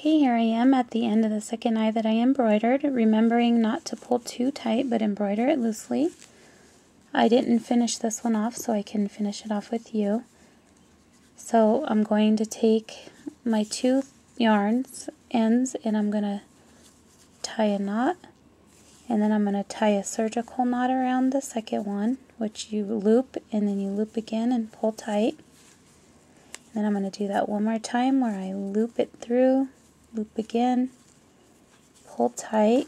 Okay, here I am at the end of the second eye that I embroidered, remembering not to pull too tight but embroider it loosely. I didn't finish this one off, so I can finish it off with you. So I'm going to take my 2 yarns ends and I'm going to tie a knot, and then I'm going to tie a surgical knot around the second one, which you loop and then you loop again and pull tight. Then I'm going to do that one more time where I loop it through, loop again, pull tight,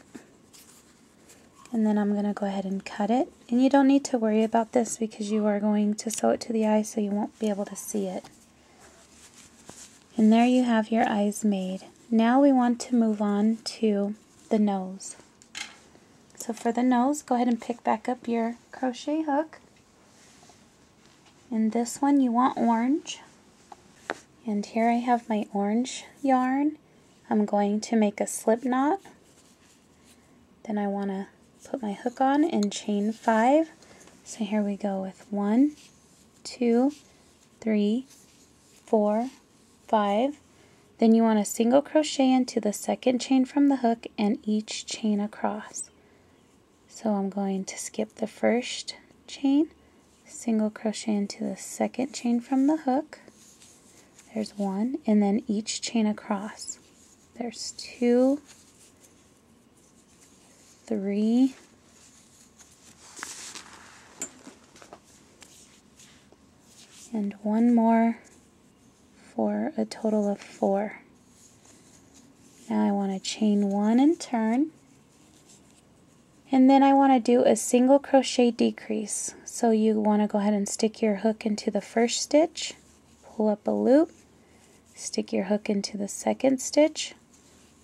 and then I'm going to go ahead and cut it. And you don't need to worry about this because you are going to sew it to the eye, so you won't be able to see it. And there you have your eyes made. Now we want to move on to the nose. So for the nose, go ahead and pick back up your crochet hook. And this one you want orange. And here I have my orange yarn. I'm going to make a slip knot. Then I want to put my hook on and chain 5. So here we go with 1, 2, 3, 4, 5. Then you want to single crochet into the second chain from the hook and each chain across. So I'm going to skip the first chain, single crochet into the second chain from the hook. There's 1, and then each chain across. There's 2, 3, and 1 more for a total of 4. Now I want to chain 1 and turn. And then I want to do a single crochet decrease. So you want to go ahead and stick your hook into the first stitch, pull up a loop, stick your hook into the second stitch,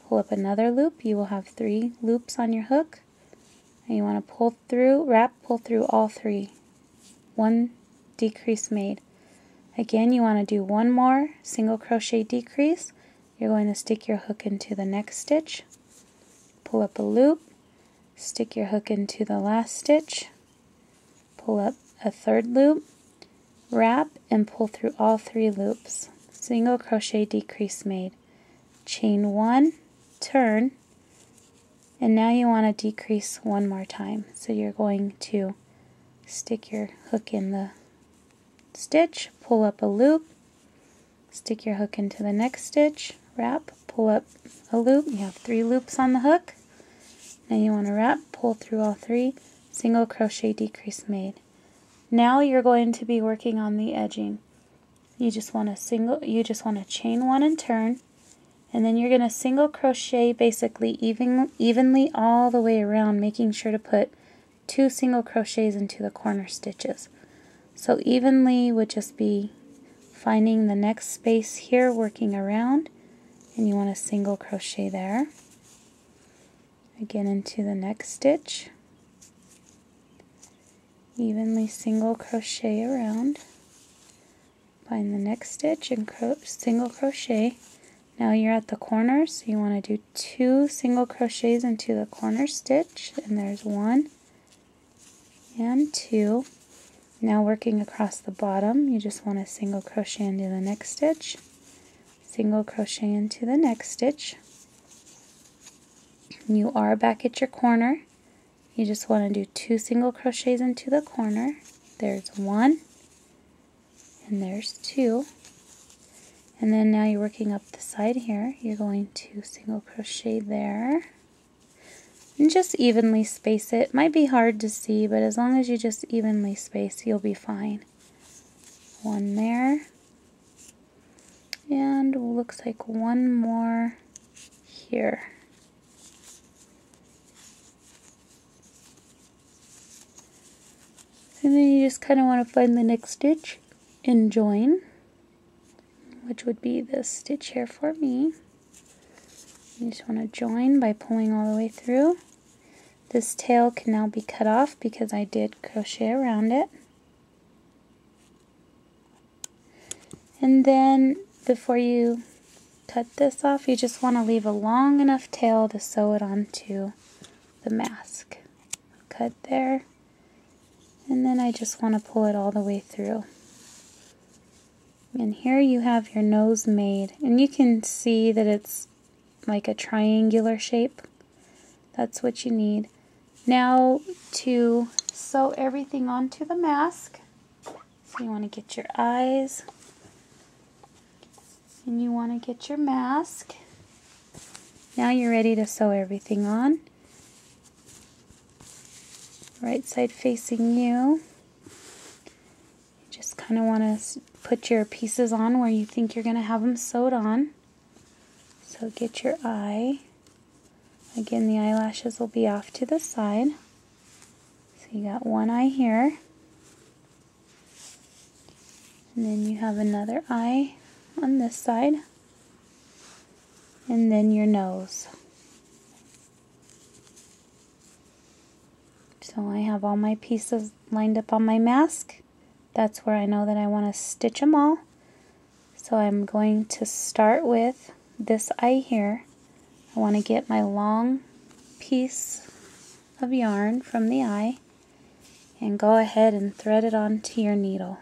pull up another loop. You will have 3 loops on your hook. And you want to pull through, pull through all 3. 1 decrease made. Again, you want to do 1 more single crochet decrease. You're going to stick your hook into the next stitch, pull up a loop, stick your hook into the last stitch, pull up a 3rd loop, wrap, and pull through all 3 loops. Single crochet decrease made. Chain 1, turn, and now you want to decrease 1 more time. So you're going to stick your hook in the stitch, pull up a loop, stick your hook into the next stitch, wrap, pull up a loop. You have 3 loops on the hook. Now you want to wrap, pull through all 3, single crochet decrease made. Now you're going to be working on the edging. You just want to chain 1 and turn, and then you're going to single crochet basically evenly all the way around, making sure to put 2 single crochets into the corner stitches. So evenly would just be finding the next space here, working around, and you want to single crochet there. Again into the next stitch. Evenly single crochet around. Find the next stitch and single crochet. Now you're at the corner, so you want to do 2 single crochets into the corner stitch, and there's 1 and 2. Now working across the bottom, you just want to single crochet into the next stitch, single crochet into the next stitch. You are back at your corner. You just want to do 2 single crochets into the corner. There's 1 and there's 2. And then now you're working up the side here. You're going to single crochet there. And just evenly space it. Might be hard to see, but as long as you just evenly space, you'll be fine. 1 there. And looks like 1 more here. And then you just kind of want to find the next stitch and join, which would be this stitch here for me. You just want to join by pulling all the way through. This tail can now be cut off because I did crochet around it. And then before you cut this off, you just want to leave a long enough tail to sew it onto the mask. Cut there. And then I just want to pull it all the way through. And here you have your nose made. And you can see that it's like a triangular shape. That's what you need. Now to sew everything onto the mask, so you want to get your eyes and you want to get your mask. Now you're ready to sew everything on. Right side facing you. You just kind of want to put your pieces on where you think you're going to have them sewed on. So get your eye. Again, the eyelashes will be off to the side. So you got one eye here. And then you have another eye on this side. And then your nose. So I have all my pieces lined up on my mask. That's where I know that I want to stitch them all. So I'm going to start with this eye here. I want to get my long piece of yarn from the eye and go ahead and thread it onto your needle.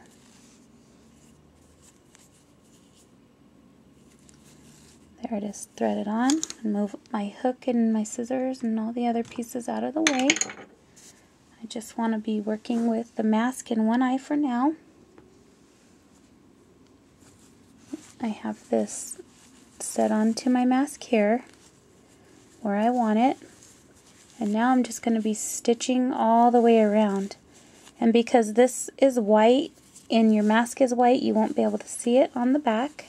There it is, thread it on, and move my hook and my scissors and all the other pieces out of the way. I just want to be working with the mask in one eye for now. I have this set onto my mask here where I want it, and now I'm just going to be stitching all the way around. And because this is white and your mask is white, you won't be able to see it on the back.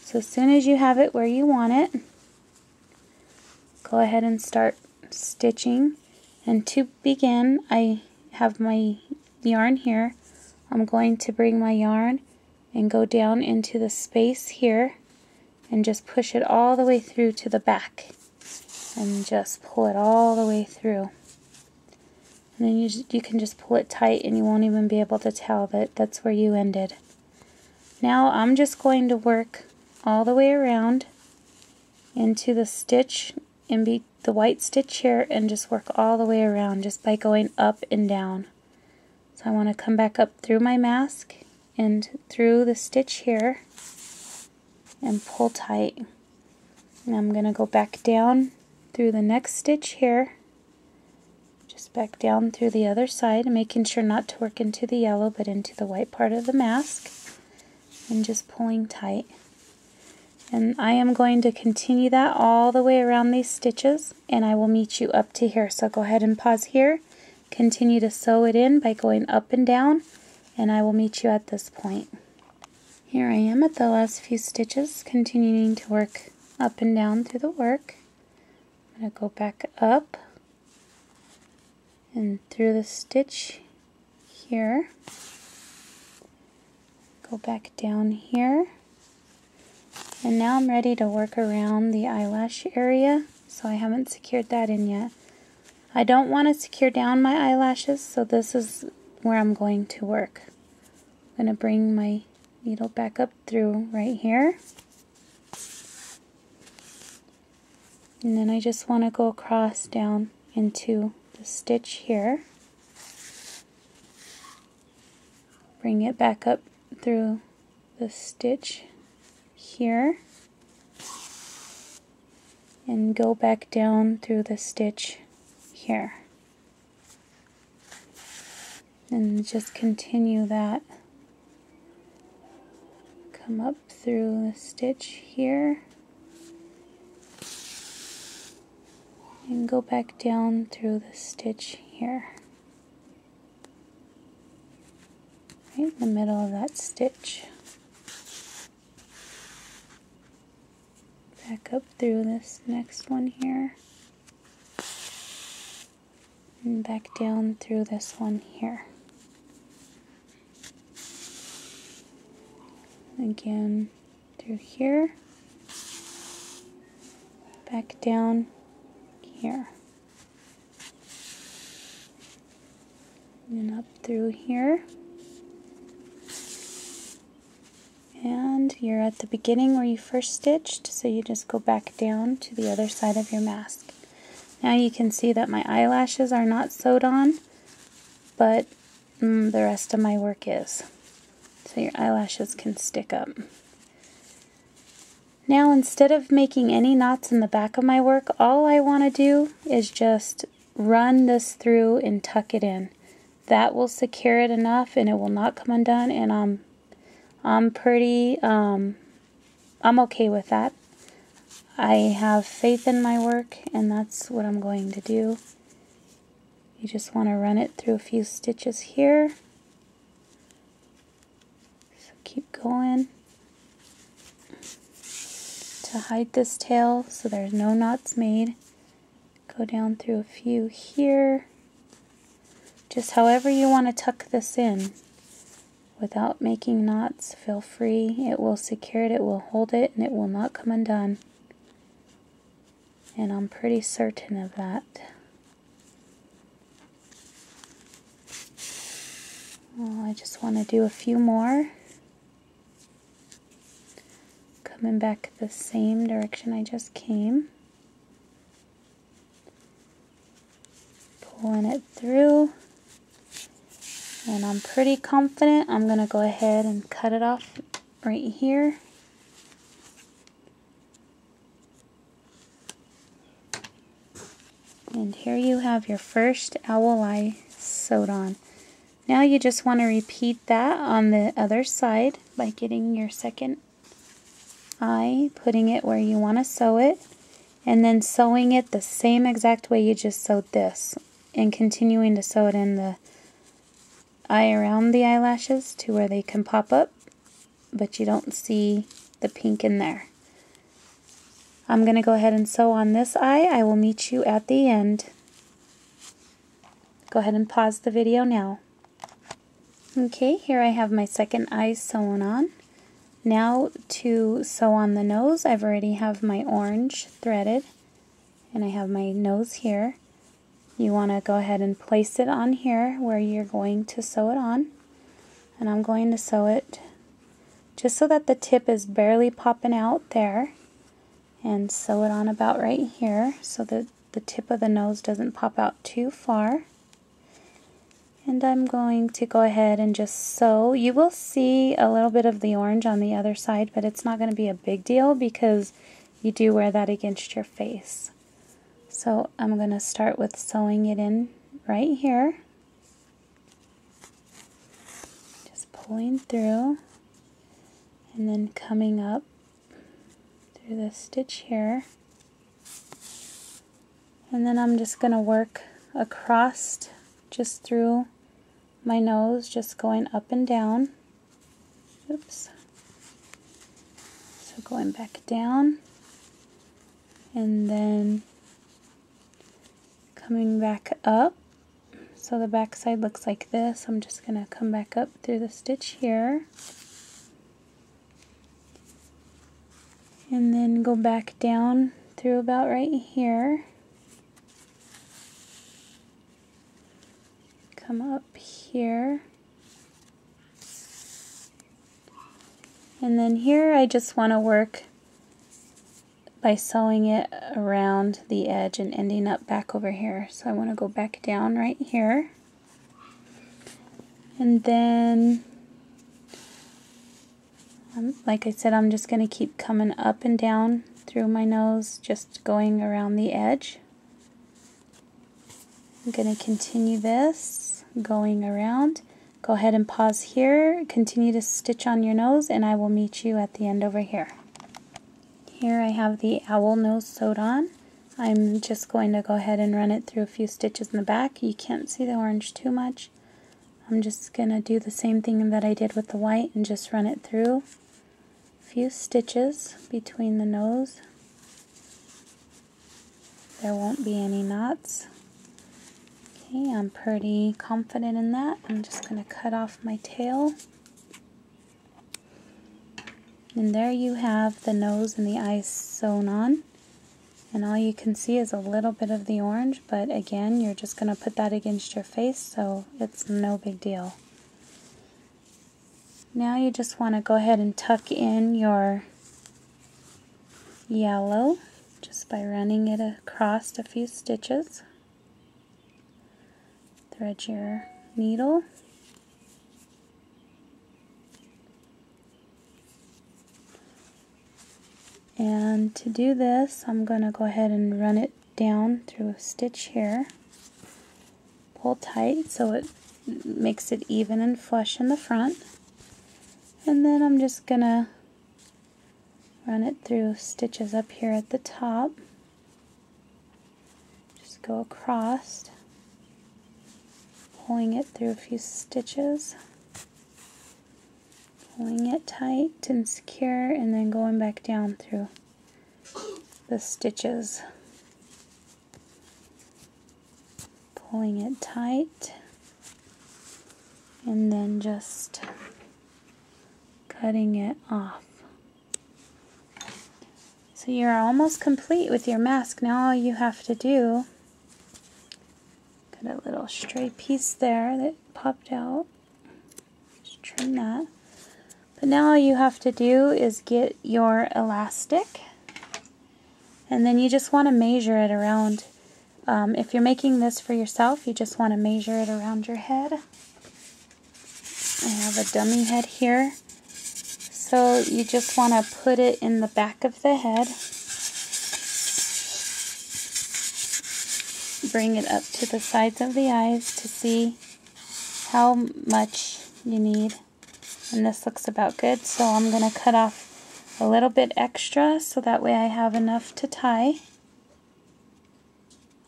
So as soon as you have it where you want it, go ahead and start stitching. And to begin, I have my yarn here. I'm going to bring my yarn and go down into the space here and just push it all the way through to the back and just pull it all the way through. And then you can just pull it tight and you won't even be able to tell that that's where you ended. Now I'm just going to work all the way around into the stitch and be the white stitch here, and just work all the way around just by going up and down. So I want to come back up through my mask and through the stitch here and pull tight. And I'm going to go back down through the next stitch here, just back down through the other side, making sure not to work into the yellow but into the white part of the mask, and just pulling tight. And I am going to continue that all the way around these stitches, and I will meet you up to here. So go ahead and pause here, continue to sew it in by going up and down, and I will meet you at this point. Here I am at the last few stitches, continuing to work up and down through the work. I'm going to go back up and through the stitch here, go back down here. And now I'm ready to work around the eyelash area, so I haven't secured that in yet. I don't want to secure down my eyelashes, so this is where I'm going to work. I'm going to bring my needle back up through right here. And then I just want to go across down into the stitch here. Bring it back up through the stitch here and go back down through the stitch here, and just continue that. Come up through the stitch here and go back down through the stitch here, right in the middle of that stitch. Back up through this next one here, and back down through this one here. Again through here, back down here, and up through here. And you're at the beginning where you first stitched, so you just go back down to the other side of your mask. Now you can see that my eyelashes are not sewed on, but the rest of my work is. So your eyelashes can stick up. Now instead of making any knots in the back of my work, all I want to do is just run this through and tuck it in. That will secure it enough and it will not come undone, and I'm okay with that. I have faith in my work, and that's what I'm going to do. You just want to run it through a few stitches here. So keep going to hide this tail so there's no knots made. Go down through a few here. Just however you want to tuck this in without making knots, feel free. It will secure it, it will hold it, and it will not come undone. And I'm pretty certain of that. Well, I just want to do a few more. Coming back the same direction I just came. Pulling it through. And I'm pretty confident I'm going to go ahead and cut it off right here. And here you have your first owl eye sewed on. Now you just want to repeat that on the other side by getting your second eye, putting it where you want to sew it, and then sewing it the same exact way you just sewed this, and continuing to sew it in the eye around the eyelashes to where they can pop up, but you don't see the pink in there. I'm going to go ahead and sew on this eye. I will meet you at the end. Go ahead and pause the video now. Okay, here I have my second eye sewn on. Now to sew on the nose, I've already have my orange threaded, and I have my nose here. You want to go ahead and place it on here where you're going to sew it on. And I'm going to sew it just so that the tip is barely popping out there. And sew it on about right here so that the tip of the nose doesn't pop out too far. And I'm going to go ahead and just sew. You will see a little bit of the orange on the other side, but it's not going to be a big deal because you do wear that against your face. So I'm going to start with sewing it in right here. Just pulling through and then coming up through this stitch here. And then I'm just going to work across just through my nose, just going up and down. Oops. So going back down and then coming back up. So the back side looks like this. I'm just going to come back up through the stitch here. And then go back down through about right here. Come up here. And then here I just want to work by sewing it around the edge and ending up back over here. So I want to go back down right here. And then, like I said, I'm just going to keep coming up and down through my nose, just going around the edge. I'm going to continue this, going around. Go ahead and pause here, continue to stitch on your nose, and I will meet you at the end over here. Here I have the owl nose sewed on. I'm just going to go ahead and run it through a few stitches in the back. You can't see the orange too much. I'm just going to do the same thing that I did with the white and just run it through a few stitches between the nose. There won't be any knots. Okay, I'm pretty confident in that. I'm just going to cut off my tail. And there you have the nose and the eyes sewn on. And all you can see is a little bit of the orange, but again, you're just going to put that against your face, so it's no big deal. Now you just want to go ahead and tuck in your yellow just by running it across a few stitches. Thread your needle. And to do this, I'm going to go ahead and run it down through a stitch here. Pull tight so it makes it even and flush in the front. And then I'm just going to run it through stitches up here at the top. Just go across, pulling it through a few stitches, pulling it tight and secure, and then going back down through the stitches. Pulling it tight, and then just cutting it off. So you're almost complete with your mask. Now all you have to do, got a little stray piece there that popped out. Just trim that. But now all you have to do is get your elastic, and then you just want to measure it around. If you're making this for yourself, you just want to measure it around your head. I have a dummy head here. So you just want to put it in the back of the head. Bring it up to the sides of the eyes to see how much you need. And this looks about good, so I'm going to cut off a little bit extra so that way I have enough to tie.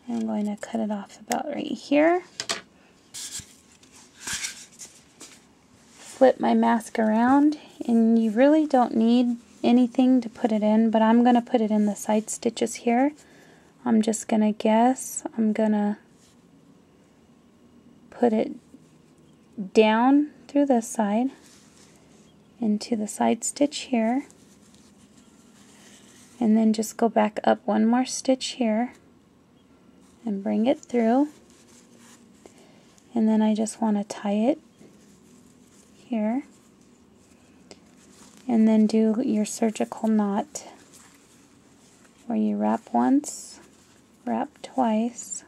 I'm going to cut it off about right here. Flip my mask around, and you really don't need anything to put it in, but I'm going to put it in the side stitches here. I'm just going to guess. I'm going to put it down through this side into the side stitch here, and then just go back up one more stitch here and bring it through, and then I just want to tie it here, and then do your surgical knot where you wrap once, wrap twice,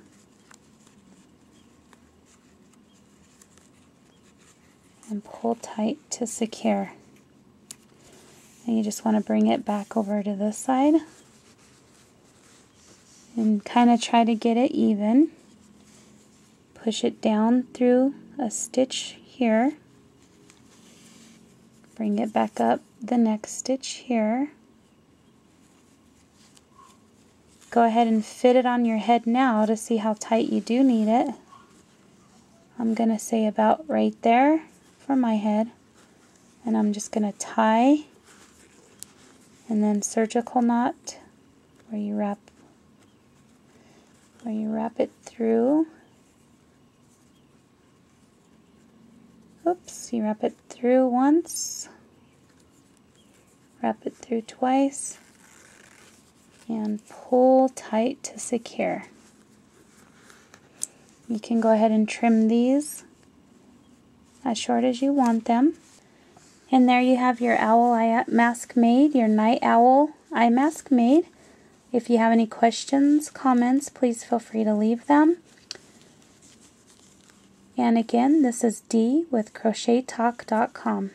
and pull tight to secure. And you just want to bring it back over to this side and kind of try to get it even. Push it down through a stitch here. Bring it back up the next stitch here. Go ahead and fit it on your head now to see how tight you do need it. I'm going to say about right there for my head. And I'm just going to tie and then surgical knot where you wrap it through. Oops, you wrap it through once, wrap it through twice, and pull tight to secure. You can go ahead and trim these as short as you want them. And there you have your owl eye mask made, your night owl eye mask made. If you have any questions, comments, please feel free to leave them. And again, this is Dee with crochettalk.com.